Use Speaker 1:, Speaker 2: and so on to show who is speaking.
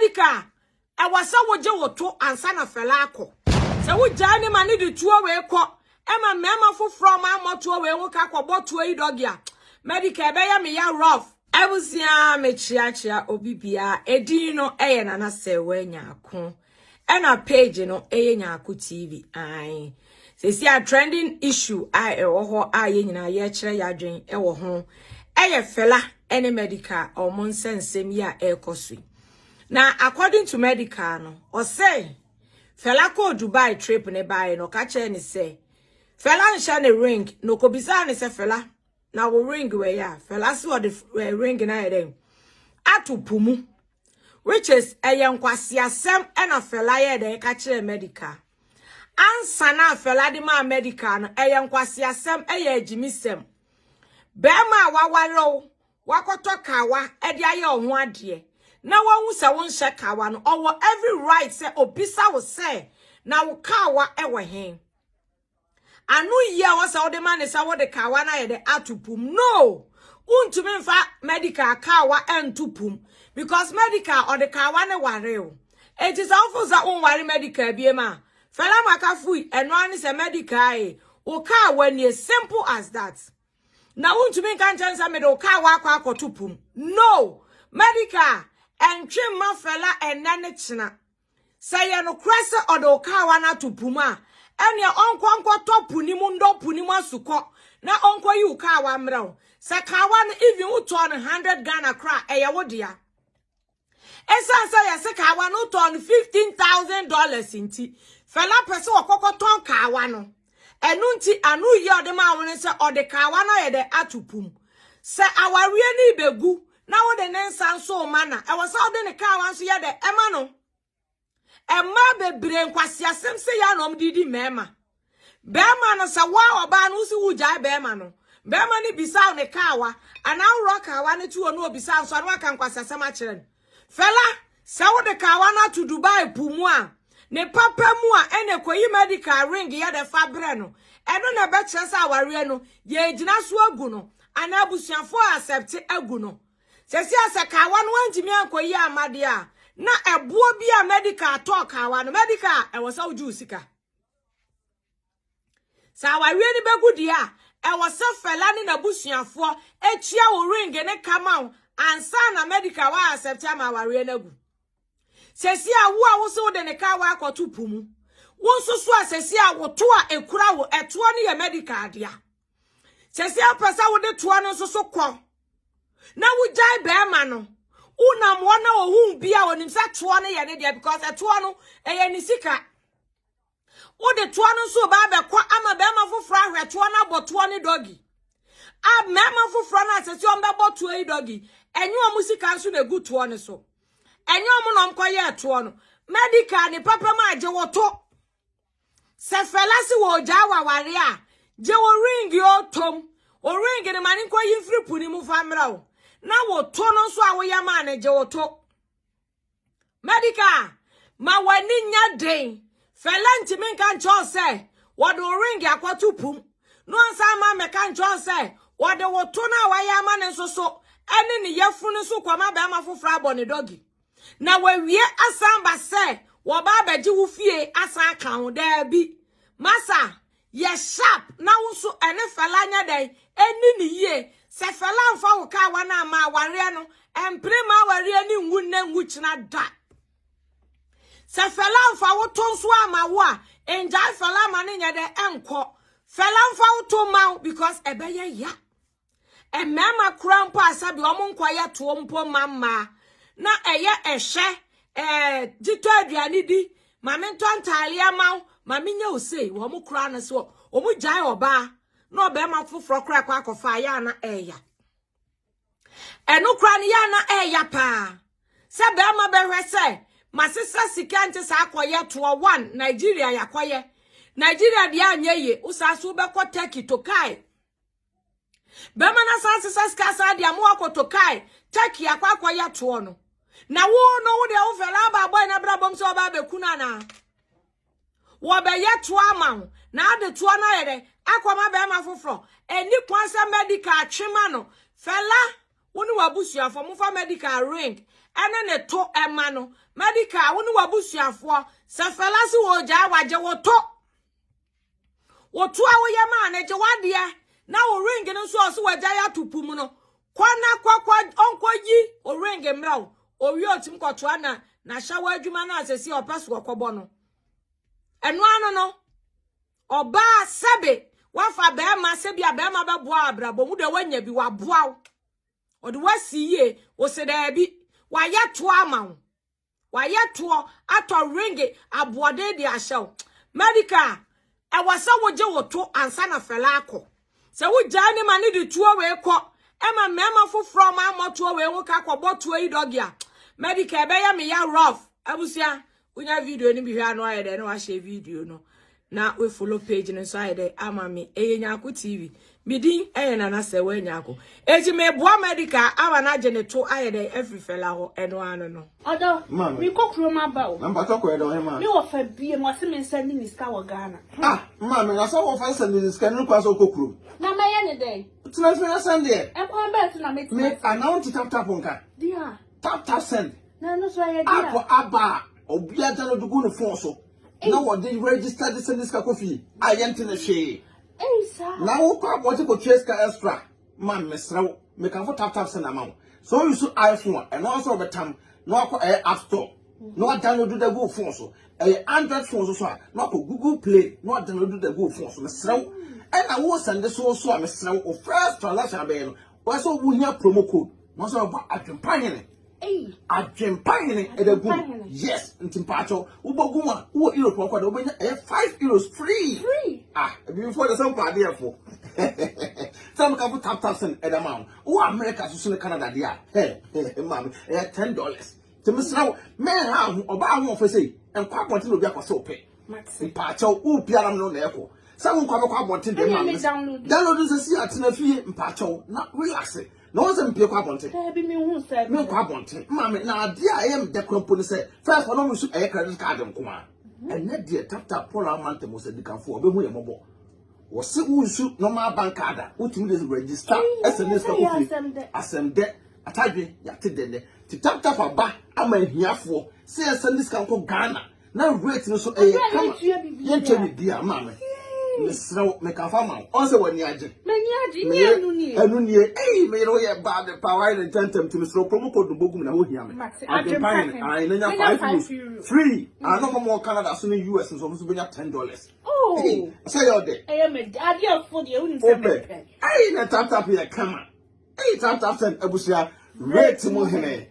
Speaker 1: medical e wasa woje woto ansa na fela akọ se wo gyae ni ma ne de tuo we kọ e ma mema foforo ma moto we wo ka kwọ tuo yi dogia medical be ya me ya rough ebusia me chia obibia edin no eye na na se we nyako e na page no eye nyako TV ai se si a trending issue ai e wo ho ai nyina ye kire ya dwen e wo ho eye fela any medical or monsensem ya e kosui. Now, according to medical, no, or say, fella ko Dubai trip ne buy no kache ni say, fella nshane ring no kobisa ni say fella na wo ring we ya fella so the ring na eden atu pumu, which is a Nkwasiasem and a fella ye de kache medical. Ansa na fella di ma medical no a Nkwasiasem ye jimisem. Bema wawaro wakoto kawa edi aye oho ade na won se won hye kawa no owo every right say obisa wo say na wo kawa ewe hen anu ye wo se wo de man say wo de kawa na ye de atupum no untumi mfa medical kawa entupum because medical or the kawa ne ware o it is awful that won ware medical bi ma fela Makafui eno ani se medical wo kawa ni simple as that. Na untumi kan chansa me do kawa akwa akotupum no medical entwe mafela enane china say no krese odo kawa na tupuma ene onko topu ni mu ndopu ni masuko na onko yi kawa mrawo say kawa no even uton 100 Ghana kra eye wodea esa say yes kawa no ton $15,000 inti fela pese okokoton kawa no enunti anu ye ode ma won se ode kawa na ye de atupum se awarie ni begu na wo de nensa so mana e wo se ode ne kawa so ye de ema no ema bebre Nkwasiasem se ya no mdidi mema bema no se wa oba no si wugya bema no bema ni bisa ne kawa ana wro kawa ne tuo no obisa so anu aka Nkwasiasem a kire fela se wo de kawa na to Dubai pumu a ne papa mu a ene koyi medical ring ye de fabre no eno na be kire sa aware no ye gina so agu no ana abusuafo accept agu no sesi asakawa no antimi ankoyi amade a na ebuo bi a medical talk awa no medical e wo sa uju sika sa aware ni begu dia e wo sa fela ni na busuafo echia wo ring ne kama ansa na medical wa accept am aware na gu sesi awu a wo so de ne ka wa akotupu mu wo susu asesi a wo to a ekura wo eto ne ye medical dia sesi apesa wo de to no susu kwo na wo jai be ma no unam wona ohun bia onim sa to ne ye ne dia because eto no eye ni sika wo de to no so ba be kwa ama be ma foforo ahwe to na boto ne dogi a me ma foforo na asesi on be boto e dogi enyu omu sika nso na gu to ne so enyo mu no mkoye eto no medical ni papa ma je woto se felasi wo jawa ware a je wo ring yo tom o ring ni mani koyi free puni mu famra o na woto no so a wo ya ma na je woto medical ma wani nya den felanti min kan cho se wo do ring akwatu pum no ansa ma me kan cho se wo de woto na wa ya ma ne so so ene ni yefunu so kwama be ma fofra abone dogi na wawie asamba se wo ba baji wo fie asa ka ho da bi masa ye sharp na wo so ene fela nya dai eni ni ye se fela mfa wo ka wa na ma ware no empre ma ware ni nwu na nwu kina da se fela mfa wo tonso ama wo a enja fela ma ne nya de enko fela mfa wo to ma because ebeye ya emema krampo asabi omunkwaya to mpo mamma na eye ehye jito aduane di mame ntontale amaw mame nya osei wo mu kura na so o mu gyae oba na oba ma foforo kura kwa akofa ya na eya enu kura ne ya na eya pa se be ma behwe se masesa sika nte sa akoye to 1 Nigeria yakoye Nigeria dia anyeye usaso be ko Turkey to kai be ma na sa sesa sika sa dia mo akoto kai Turkey akwakoye to no na wo no wo de wo fela ba boy na bra bom so ba be kuna na wo be ye to ama na de to na yede akoma be ma foforo eni kwansa medical twema no fela woni wabusuafo mo fa medical ring ene ne to ema no medical woni wabusuafo se felase wo gya waje wo to awo ye ma na je wade na wo ring no so wagya ya tupum no kwana kwakwa onkoyi o ring mraw o wi otim kwoto na shawa adwuma na asesi opeso okobo no eno ano no oba sabe wafa be ma sebi be ma be boa abrabo mu de wanya bi wa boa o de wasiye o se da bi wa yeto ama wa yeto ato ring aboade de ahyew medical e wasa woje woto ansa na fela akọ se wo gya ni ma ni de tuo we kọ e ma mema foforo ma amoto we wo ka kọ botuo idogia medical be ya me ya rough abusia unya video ni bi hwa no aye de no wa share video no na we follow page no so aye de amami eyenyaku tv midin na se we nyako eji me boa medical ama na je ne to aye de every fella ho eno ano no
Speaker 2: odo mi kokro ma ba o
Speaker 3: namba to ko edo he ma
Speaker 2: mi wo fa bie mo se me send ni ska wo Ghana
Speaker 3: ma me na so wo fa send ni ska no kwa so kokro
Speaker 2: na ma ye ne dey
Speaker 3: tina fe send there
Speaker 2: e kwa bet na me
Speaker 3: me announce tap nka
Speaker 2: dia
Speaker 3: tap send
Speaker 2: na no so ye dia
Speaker 3: akọ aba obia da no dugu no phone so na wo dey register the send ska kofi ayente na hwe na wo kwa bote ko cheska extra man mesrew me kan fo tap send amount so you so iPhone and also betam no akọ app store no download the go phone so Android phone so no akọ Google Play no download the go phone so mesrew and I wo send so mesrew o first transaction be no wo so wo hia promo code no so ba adwempanye adwempanye e da go yes ntimpacho wo boguma wo Europe kwa da wo benya 5 euros free before the some party for some can tap send amount wo America so Canada there mama $10 to miss now man how oba ho for say en kwa ponte no bia kwaso pe mpacho wo piara no na eko some kwa ponte de mama download this see atena fie mpacho na relax no one say kwa ponte
Speaker 2: be me hu say
Speaker 3: me kwa ponte mama na ade a am de kroppo say first for no musu credit card nko and net there tap Paul amount mo say dikanfo obehu ye mobo wo se unsu normal bank card utimi dey register SMS ka kofi asem de atadwe yate de ti tap aba ama hiafo say SMS kan ko Ghana na rate no so kama ye twa bia mama mesraw me ka fa ma on se wani age
Speaker 2: me
Speaker 3: anu ni me ro ye bad power and tentem to mesraw promo code bogum na ho hia me adempane ai na nya 5 euros free no more Canada so ni US so so benya $10 say your day
Speaker 2: me ade for the uni se
Speaker 3: ai na tap here come tap send abusia rate mo hene